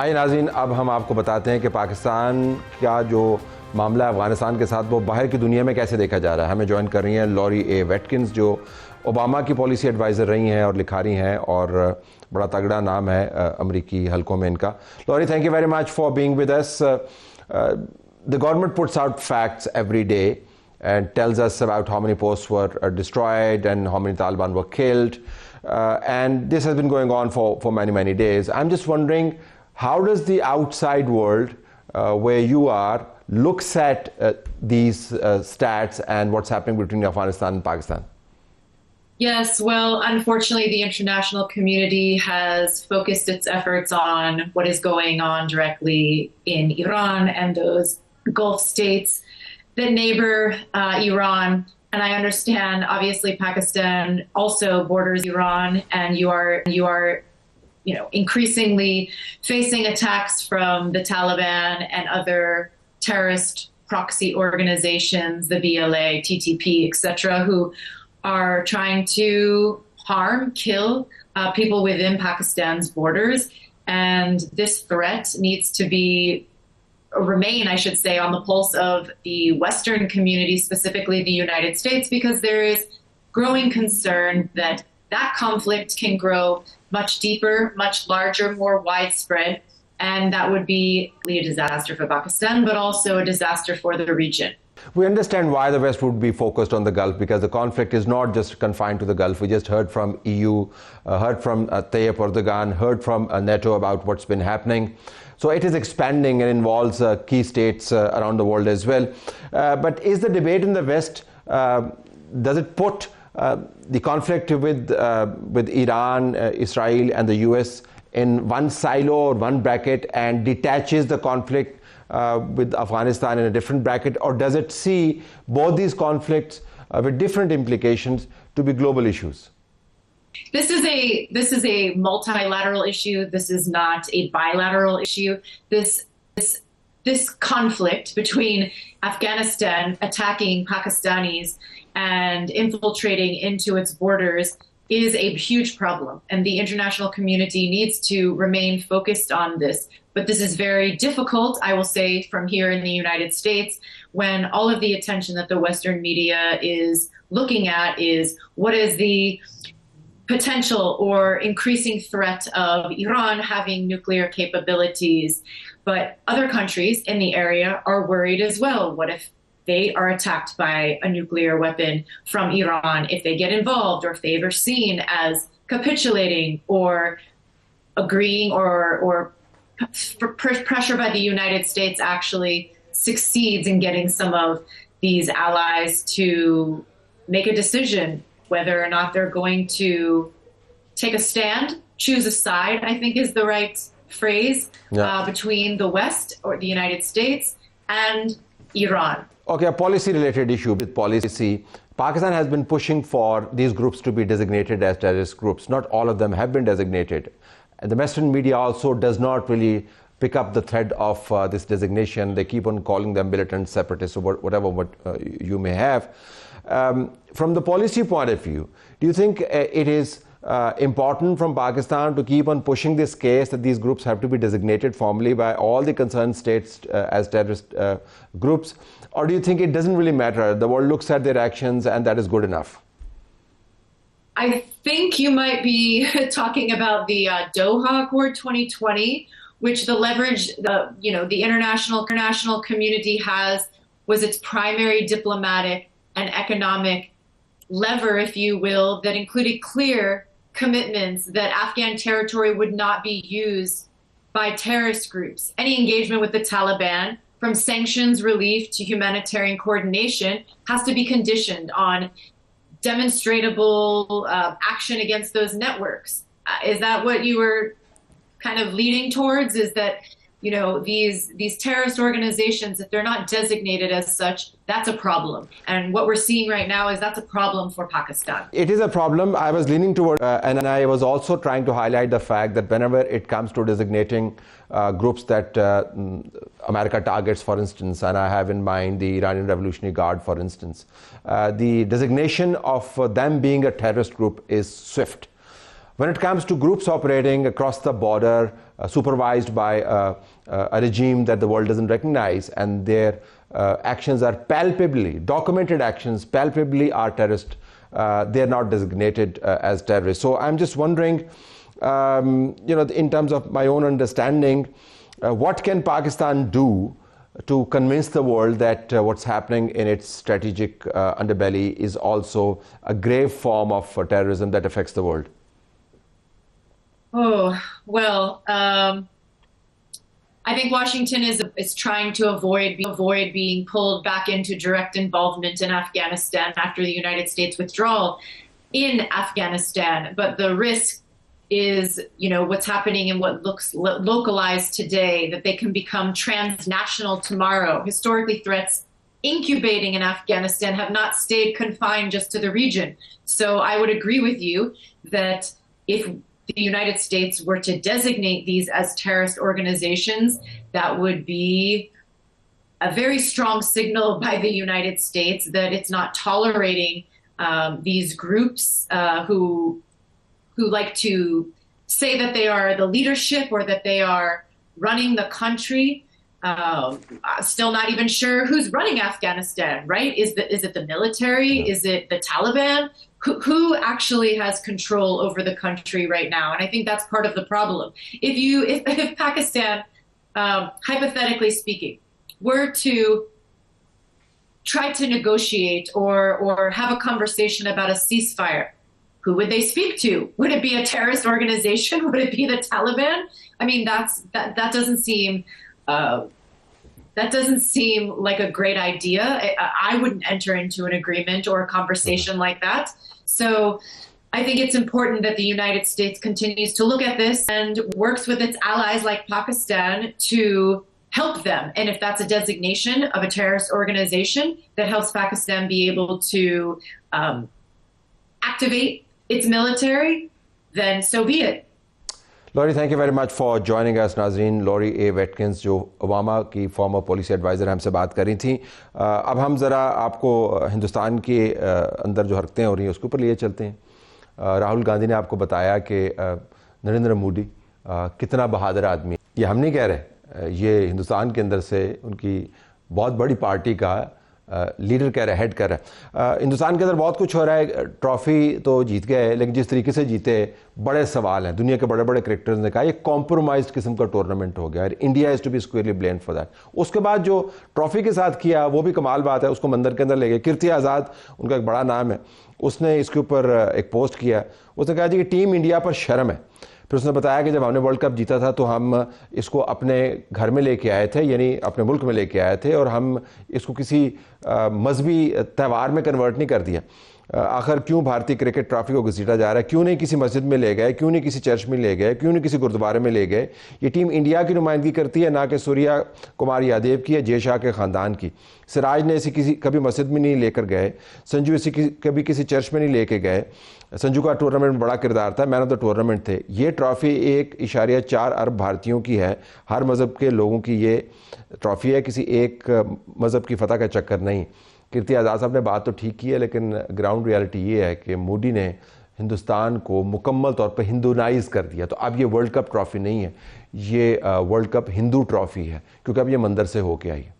आइए नाज़रीन, अब हम आपको बताते हैं कि पाकिस्तान का जो मामला अफ़गानिस्तान के साथ वो बाहर की दुनिया में कैसे देखा जा रहा है। हमें ज्वाइन कर रही हैं लॉरी ए वेटकिंस, जो ओबामा की पॉलिसी एडवाइज़र रही हैं और लिखारी हैं, और बड़ा तगड़ा नाम है अमरीकी हलकों में इनका। Laurie, thank you very much for being with us. The government puts out facts every day and tells us about how many posts were destroyed and how many Taliban were killed. And this has been going on for many days. I'm just wondering, how does the outside world, where you are, looks at these stats and what's happening between Afghanistan and Pakistan? Yes, well, unfortunately, the international community has focused its efforts on what is going on directly in Iran and those Gulf states that neighbor Iran. And I understand, obviously, Pakistan also borders Iran, and you are increasingly facing attacks from the Taliban and other terrorist proxy organizations, the BLA, TTP, etc., who are trying to harm, kill people within Pakistan's borders. And this threat needs to remain, I should say, on the pulse of the Western community, specifically the United States, because there is growing concern that conflict can grow much deeper, much larger, more widespread, and that would be a disaster for Pakistan, but also a disaster for the region. We understand why the West would be focused on the Gulf, because the conflict is not just confined to the Gulf. We just heard from EU, heard from Tayyip Erdogan, heard from NATO about what's been happening. So it is expanding and involves key states around the world as well. But is the debate in the West, does it put the conflict with Iran, Israel and the US in one silo or one bracket and detaches the conflict with Afghanistan in a different bracket? Or does it see both these conflicts with different implications to be global issues? This is a multilateral issue. This is not a bilateral issue. This conflict between Afghanistan attacking Pakistanis and infiltrating into its borders is a huge problem, and the international community needs to remain focused on this. But this is very difficult, I will say, from here in the United States, when all of the attention that the Western media is looking at is what is the potential or increasing threat of Iran having nuclear capabilities. But other countries in the area are worried as well. What if they are attacked by a nuclear weapon from Iran, if they get involved, or if they are seen as capitulating or agreeing, or pressure by the United States actually succeeds in getting some of these allies to make a decision whether or not they're going to take a stand, choose a side, I think is the right phrase, between the West or the United States and Iran. Okay, a policy-related issue with policy. Pakistan has been pushing for these groups to be designated as terrorist groups. Not all of them have been designated. And the Western media also does not really pick up the thread of this designation. They keep on calling them militant separatists or whatever you may have. From the policy point of view, do you think it is important from Pakistan to keep on pushing this case that these groups have to be designated formally by all the concerned states as terrorist groups? Or do you think it doesn't really matter? The world looks at their actions and that is good enough? I think you might be talking about the Doha Accord 2020, which the leverage the international community was its primary diplomatic and economic lever, if you will, that included clear commitments that Afghan territory would not be used by terrorist groups. Any engagement with the Taliban, from sanctions relief to humanitarian coordination, has to be conditioned on demonstrable action against those networks. Is that what you were kind of leading towards? Is that these terrorist organizations, if they're not designated as such, that's a problem. And what we're seeing right now is that's a problem for Pakistan. It is a problem. I was leaning toward, and I was also trying to highlight the fact that whenever it comes to designating groups that America targets, for instance, and I have in mind the Iranian Revolutionary Guard, for instance, the designation of them being a terrorist group is swift. When it comes to groups operating across the border supervised by a regime that the world doesn't recognize, and their actions are palpably, documented actions, palpably are terrorist. They are not designated as terrorists. So I'm just wondering, in terms of my own understanding, what can Pakistan do to convince the world that what's happening in its strategic underbelly is also a grave form of terrorism that affects the world? Oh, well, I think Washington is trying to avoid being pulled back into direct involvement in Afghanistan after the United States withdrawal in Afghanistan. But the risk is, what's happening and what looks localized today, that they can become transnational tomorrow. Historically, threats incubating in Afghanistan have not stayed confined just to the region. So I would agree with you that if the United States were to designate these as terrorist organizations, that would be a very strong signal by the United States that it's not tolerating these groups who like to say that they are the leadership or that they are running the country. Still not even sure who's running Afghanistan, right? Is it the military? Is it the Taliban? Who actually has control over the country right now? And I think that's part of the problem. If Pakistan, hypothetically speaking, were to try to negotiate or have a conversation about a ceasefire, who would they speak to? Would it be a terrorist organization? Would it be the Taliban? I mean, that doesn't seem like a great idea. I wouldn't enter into an agreement or a conversation like that. So I think it's important that the United States continues to look at this and works with its allies like Pakistan to help them. And if that's a designation of a terrorist organization that helps Pakistan be able to activate its military, then so be it. Laurie, thank you very much for joining us. नाज़रीन, lorry ए वेटकिंस जो Obama की farmer policy adviser हमसे बात कर रही थी। अब हम ज़रा आपको हिंदुस्तान के अंदर जो हरकतें हो रही हैं उसके ऊपर लिए चलते हैं। राहुल गांधी ने आपको बताया कि नरेंद्र मोदी कितना बहादुर आदमी है। ये हम नहीं कह रहे, ये हिंदुस्तान के अंदर से उनकी बहुत बड़ी पार्टी का लीडर कह रहा है, हेड कर रहा है। हिंदुस्तान के अंदर बहुत कुछ हो रहा है। ट्रॉफ़ी तो जीत गए, लेकिन जिस तरीके से जीते बड़े सवाल हैं। दुनिया के बड़े बड़े क्रिकेटर्स ने कहा ये कॉम्प्रोमाइज्ड किस्म का टूर्नामेंट हो गया, India has to be squarely blamed for that. उसके बाद जो ट्रॉफ़ी के साथ किया वो भी कमाल बात है, उसको मंदिर के अंदर ले गए। कीर्ति आज़ाद उनका एक बड़ा नाम है, उसने इसके ऊपर एक पोस्ट किया। उसने कहा जी कि टीम इंडिया पर शर्म है। फिर उसने बताया कि जब हमने वर्ल्ड कप जीता था तो हम इसको अपने घर में लेके आए थे, यानी अपने मुल्क में लेके आए थे, और हम इसको किसी मजहबी त्यौहार में कन्वर्ट नहीं कर दिया। आखिर क्यों भारतीय क्रिकेट ट्रॉफी को घसीटा जा रहा है? क्यों नहीं किसी मस्जिद में ले गए, क्यों नहीं किसी चर्च में ले गए, क्यों नहीं किसी गुरुद्वारे में ले गए? ये टीम इंडिया की नुमाइंदगी करती है, ना कि सूर्या कुमार यादव की या जय शाह के ख़ानदान की। सिराज ने इसे कभी मस्जिद में नहीं लेकर गए, संजू इसे कभी किसी चर्च में नहीं लेके गए। संजू का टूर्नामेंट में बड़ा किरदार था, मैन ऑफ द टूर्नामेंट थे। ये ट्रॉफ़ी 1.4 अरब भारतीयों की है, हर मज़हब के लोगों की ये ट्रॉफ़ी है, किसी एक मज़हब की फ़तह का चक्कर नहीं। कीर्ति आज़ाद साहब ने बात तो ठीक की है, लेकिन ग्राउंड रियलिटी ये है कि मोदी ने हिंदुस्तान को मुकम्मल तौर पर हिंदुनाइज़ कर दिया। तो अब ये वर्ल्ड कप ट्रॉफ़ी नहीं है, ये वर्ल्ड कप हिंदू ट्रॉफ़ी है, क्योंकि अब ये मंदिर से होके आई है।